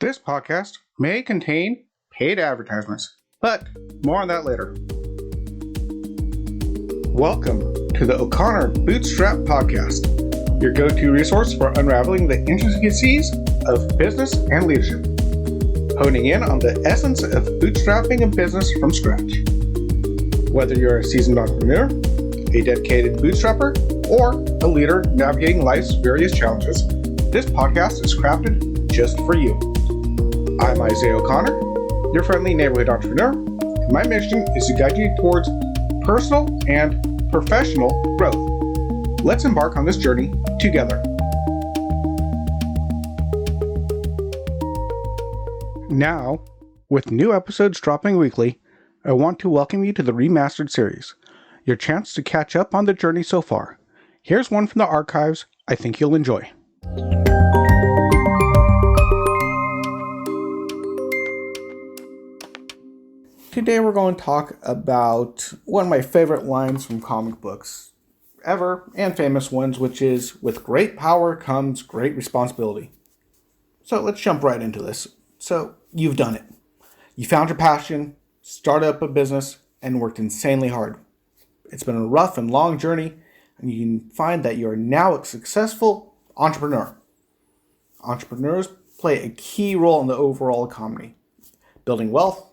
This podcast may contain paid advertisements, but more on that later. Welcome to the O'Connor Bootstrap Podcast, your go-to resource for unraveling the intricacies of business and leadership, honing in on the essence of bootstrapping a business from scratch. Whether you're a seasoned entrepreneur, a dedicated bootstrapper, or a leader navigating life's various challenges, this podcast is crafted just for you. I'm Isaiah O'Connor, your friendly neighborhood entrepreneur, and my mission is to guide you towards personal and professional growth. Let's embark on this journey together. Now, with new episodes dropping weekly, I want to welcome you to the Remastered series, your chance to catch up on the journey so far. Here's one from the archives I think you'll enjoy. Today we're going to talk about one of my favorite lines from comic books ever, and famous ones, which is, with great power comes great responsibility. So let's jump right into this. So you've done it. You found your passion, started up a business, and worked insanely hard. It's been a rough and long journey, and you can find that you are now a successful entrepreneur. Entrepreneurs play a key role in the overall economy, building wealth,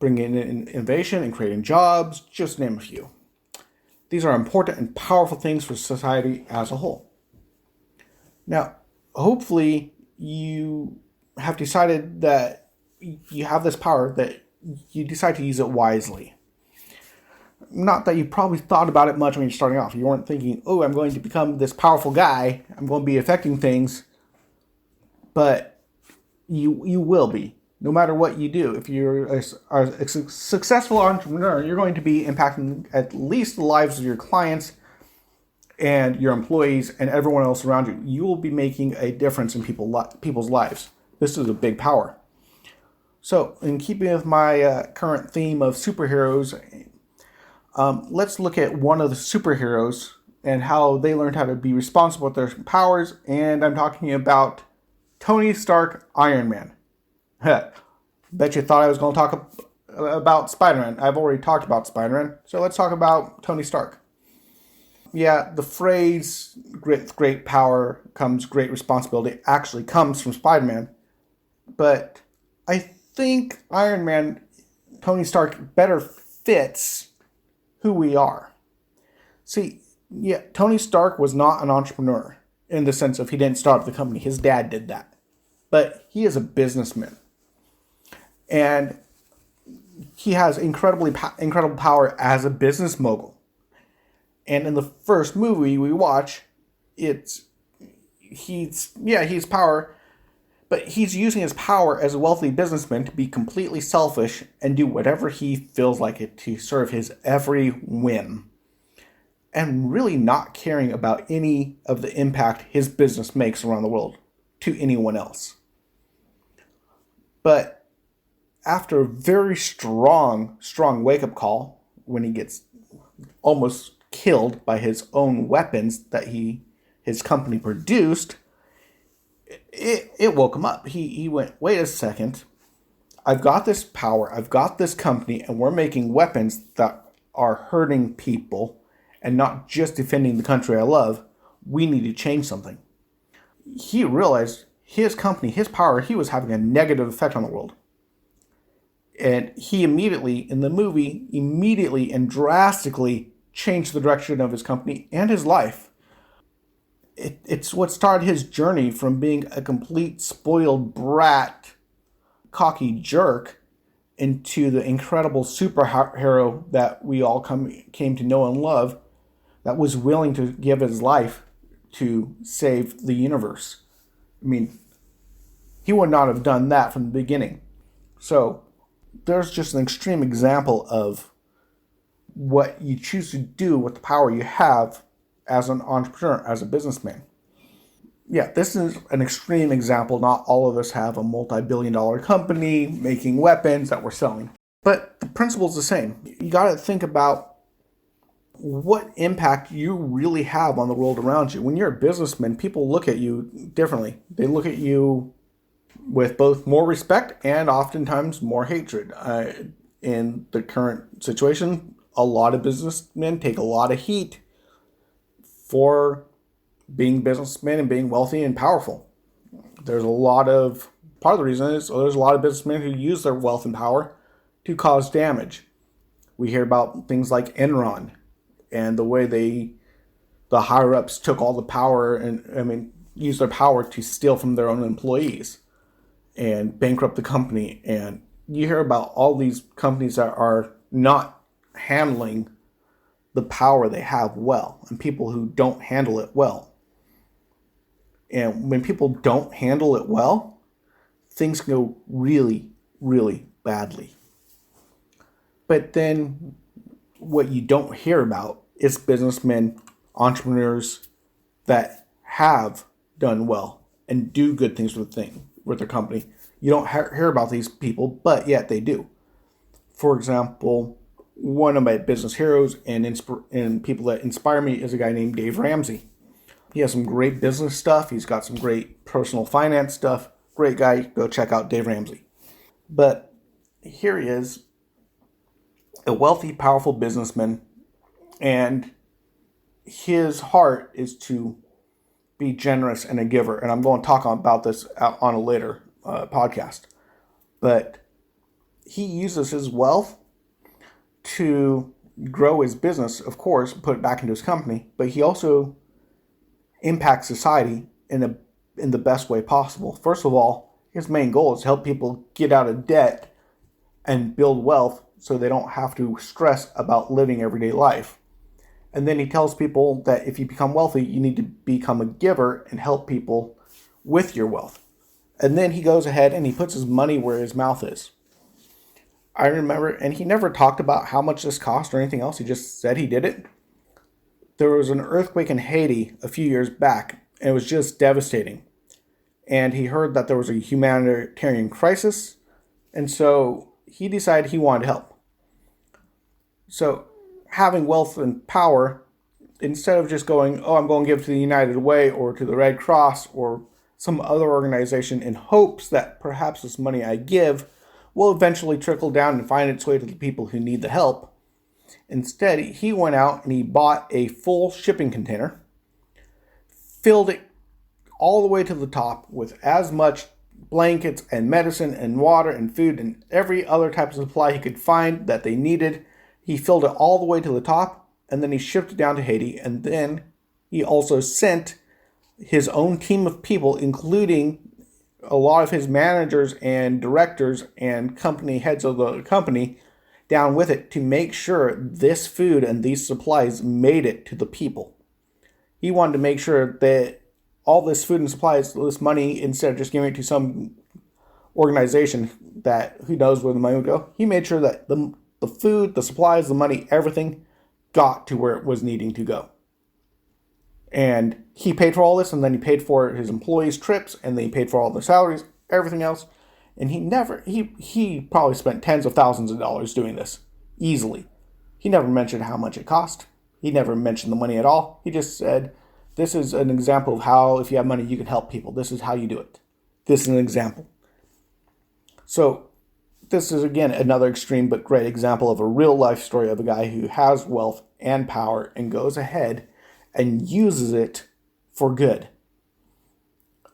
bringing in innovation and creating jobs, just name a few. These are important and powerful things for society as a whole. Now, hopefully you have decided that you have this power, that you decide to use it wisely. Not that you probably thought about it much when you're starting off. You weren't thinking, oh, I'm going to become this powerful guy, I'm going to be affecting things, but you will be. No matter what you do, if you're a successful entrepreneur, you're going to be impacting at least the lives of your clients and your employees and everyone else around you. You will be making a difference in people's lives. This is a big power. So, in keeping with my current theme of superheroes, let's look at one of the superheroes and how they learned how to be responsible with their powers. And I'm talking about Tony Stark, Iron Man. Bet you thought I was going to talk about Spider-Man. I've already talked about Spider-Man, so let's talk about Tony Stark. Yeah, the phrase, with great power comes great responsibility, actually comes from Spider-Man. But I think Iron Man, Tony Stark, better fits who we are. See, yeah, Tony Stark was not an entrepreneur in the sense of he didn't start up the company. His dad did that. But he is a businessman. And he has incredible power as a business mogul. And in the first movie we watch, he's power, but he's using his power as a wealthy businessman to be completely selfish and do whatever he feels like it to serve his every whim. And really not caring about any of the impact his business makes around the world to anyone else. But after a very strong wake-up call, when he gets almost killed by his own weapons that his company produced, it woke him up. He went, wait a second, I've got this power, I've got this company, and we're making weapons that are hurting people and not just defending the country I love. We need to change something. He realized his company, his power, he was having a negative effect on the world. And he immediately, in the movie, and drastically changed the direction of his company and his life. It's what started his journey from being a complete spoiled brat, cocky jerk, into the incredible superhero that we all came to know and love, that was willing to give his life to save the universe. I mean, he would not have done that from the beginning. So, there's just an extreme example of what you choose to do with the power you have as an entrepreneur, as a businessman. Yeah, this is an extreme example. Not all of us have a multi-billion-dollar company making weapons that we're selling. But the principle is the same. You got to think about what impact you really have on the world around you. When you're a businessman, people look at you differently. They look at you with both more respect and oftentimes more hatred. In the current situation, a lot of businessmen take a lot of heat for being businessmen and being wealthy and powerful. There's a lot of Part of the reason is there's a lot of businessmen who use their wealth and power to cause damage. We hear about things like Enron and the way the higher ups took all the power and used their power to steal from their own employees and bankrupt the company. And you hear about all these companies that are not handling the power they have well, and people who don't handle it well. And when people don't handle it well, things go really, really badly. But then what you don't hear about is businessmen, entrepreneurs that have done well and do good things with their company. You don't hear about these people, but yet they do. For example, one of my business heroes and people that inspire me is a guy named Dave Ramsey. He has some great business stuff. He's got some great personal finance stuff. Great guy. Go check out Dave Ramsey. But here he is, a wealthy, powerful businessman, and his heart is to be generous and a giver. And I'm going to talk about this on a later podcast. But he uses his wealth to grow his business, of course, put it back into his company, but he also impacts society in the best way possible. First of all, his main goal is to help people get out of debt and build wealth so they don't have to stress about living everyday life. And then he tells people that if you become wealthy, you need to become a giver and help people with your wealth. And then he goes ahead and he puts his money where his mouth is. I remember, and he never talked about how much this cost or anything else. He just said he did it. There was an earthquake in Haiti a few years back, and it was just devastating. And he heard that there was a humanitarian crisis, and so he decided he wanted to help. So having wealth and power, instead of just going, oh, I'm going to give to the United Way or to the Red Cross or some other organization in hopes that perhaps this money I give will eventually trickle down and find its way to the people who need the help. Instead, he went out and he bought a full shipping container, filled it all the way to the top with as much blankets and medicine and water and food and every other type of supply he could find that they needed. He filled it all the way to the top, and then he shipped it down to Haiti. And then he also sent his own team of people, including a lot of his managers and directors and company heads of the company, down with it to make sure this food and these supplies made it to the people. He wanted to make sure that all this food and supplies, this money, instead of just giving it to some organization that who knows where the money would go, he made sure that the food, the supplies, the money, everything got to where it was needing to go. And he paid for all this, and then he paid for his employees' trips, and then he paid for all their salaries, everything else. And he probably spent tens of thousands of dollars doing this, easily. He never mentioned how much it cost. He never mentioned the money at all. He just said, this is an example of how, if you have money, you can help people. This is how you do it. This is an example. So this is, again, another extreme but great example of a real life story of a guy who has wealth and power and goes ahead and uses it for good.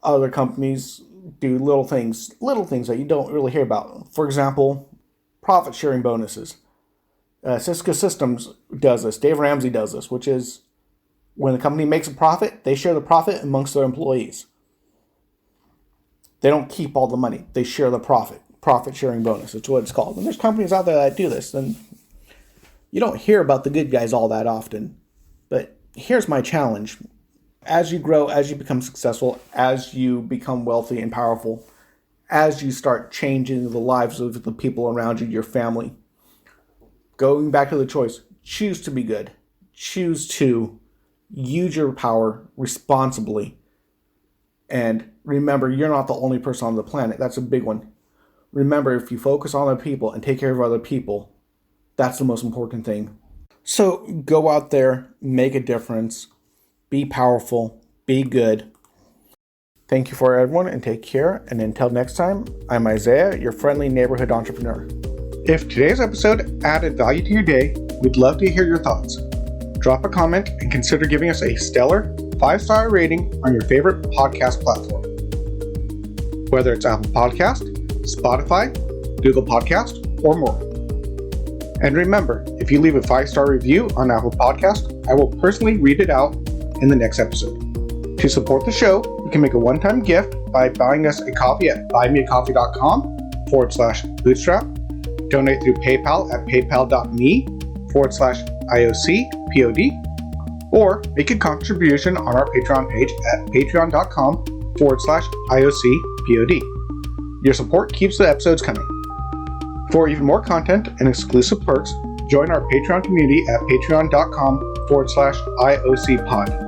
Other companies do little things that you don't really hear about. For example, profit sharing bonuses. Cisco Systems does this. Dave Ramsey does this, which is when the company makes a profit, they share the profit amongst their employees. They don't keep all the money. They share the profit. Profit sharing bonus. That's what it's called. And there's companies out there that do this. And you don't hear about the good guys all that often. But here's my challenge. As you grow, as you become successful, as you become wealthy and powerful, as you start changing the lives of the people around you, your family, going back to the choice, choose to be good. Choose to use your power responsibly. And remember, you're not the only person on the planet. That's a big one. Remember, if you focus on other people and take care of other people, that's the most important thing. So go out there, make a difference, be powerful, be good. Thank you for everyone and take care. And until next time, I'm Isaiah, your friendly neighborhood entrepreneur. If today's episode added value to your day, we'd love to hear your thoughts. Drop a comment and consider giving us a stellar 5-star rating on your favorite podcast platform. Whether it's Apple Podcast, Spotify, Google Podcast, or more. And remember, if you leave a 5-star review on Apple Podcast, I will personally read it out in the next episode. To support the show, you can make a one-time gift by buying us a coffee at buymeacoffee.com/bootstrap, donate through PayPal at paypal.me/IOCPOD, or make a contribution on our Patreon page at patreon.com/IOCPOD. Your support keeps the episodes coming. For even more content and exclusive perks, join our Patreon community at patreon.com/IOCPod.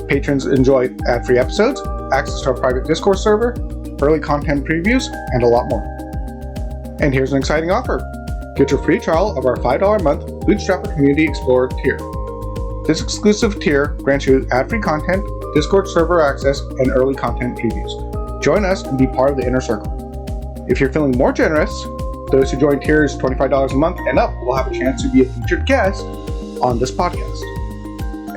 Patrons enjoy ad-free episodes, access to our private Discord server, early content previews, and a lot more. And here's an exciting offer. Get your free trial of our $5 a month Bootstrapper Community Explorer tier. This exclusive tier grants you ad-free content, Discord server access, and early content previews. Join us and be part of the inner circle. If you're feeling more generous, those who join tiers $25 a month and up will have a chance to be a featured guest on this podcast.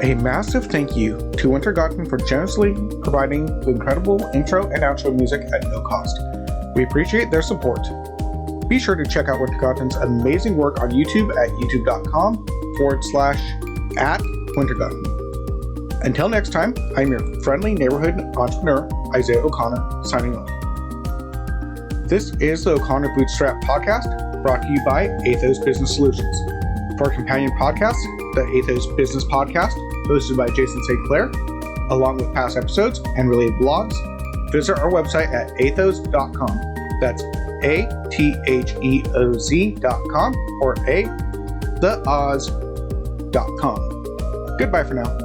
A massive thank you to Wintergatan for generously providing the incredible intro and outro music at no cost. We appreciate their support. Be sure to check out Wintergatan's amazing work on YouTube at youtube.com/@Wintergatan. Until next time, I'm your friendly neighborhood entrepreneur, Isaiah O'Connor, signing off. This is the O'Connor Bootstrap Podcast, brought to you by Athos Business Solutions. For our companion podcast, the Athos Business Podcast, hosted by Jason St. Clair, along with past episodes and related blogs, visit our website at athos.com. That's ATHEOZ.com or theoz.com. Goodbye for now.